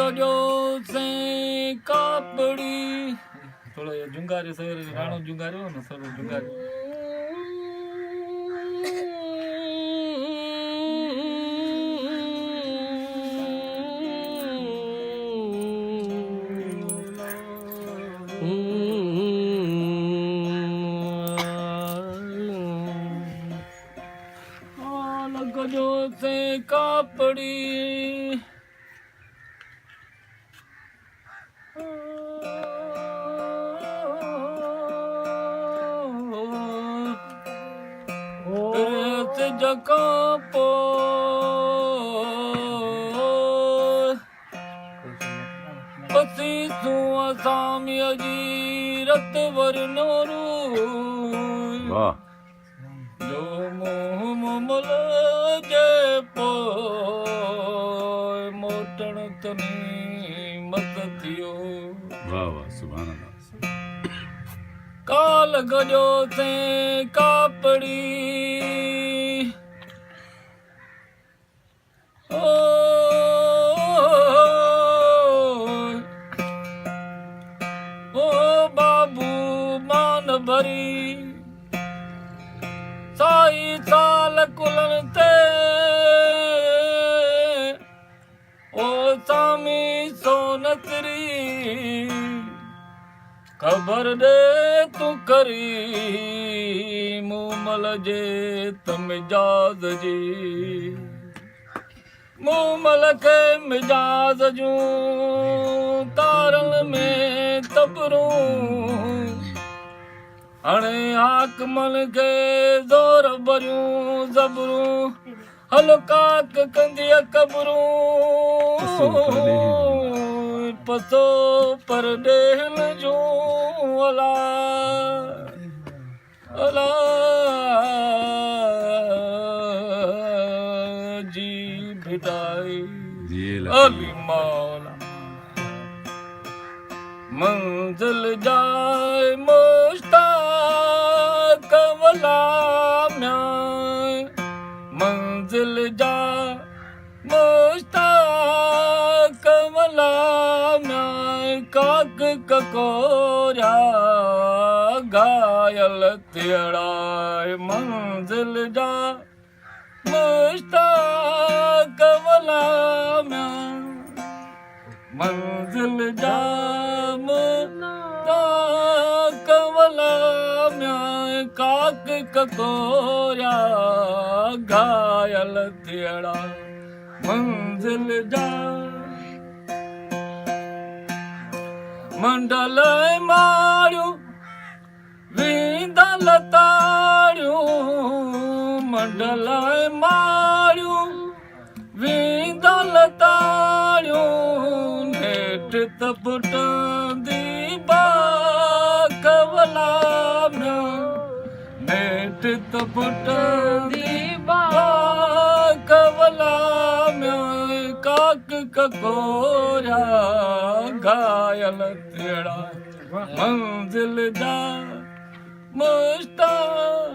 गजो से कापड़ी थोड़ा जुंगारी सर राणो जुंगारी हो ना सर जुंगारी गजो से कापड़ी जका पो पसी सुआ सामी अजीरत वरनोरू जो मोह मोमल जे पो मोटण तनी मत थियो वाह वाह सुभान अल्लाह काल गजो से कापड़ी ओ बाबू मान भरी साई साल कुलन ते ओ सामी सोनसरी खबर दे तू करी मूमल जे तमिजाज जी मूमल के मिजाज जूं तारन में तबरूं हणे आकमल के ज़ोर भरियूं ज़बरूं हलकाक कंदी कबरूं पसो पर डेहल जूं अला अला जी भिटाई अली मौला मंजिल जाए मुश्ताक वला म्यां मंजिल जा मुश्ताक वला म्यां काक ककोरा घायल तेड़ा मंजिल जा मुश्ताक वला म्यां मंजिल जा मुश्ताक वला म्यां काक ककोरा घायल तेड़ा मंजिल जा मंडल मारियूं वींदल तारियूं मंडल मारियूं वींदल तारियूं नेठ तपटंदी बाकवला म्यां नेठ तपटंदी बाकवला म्यां काक ककोरा घायल तेड़ा मंजिल जा मुश्ताक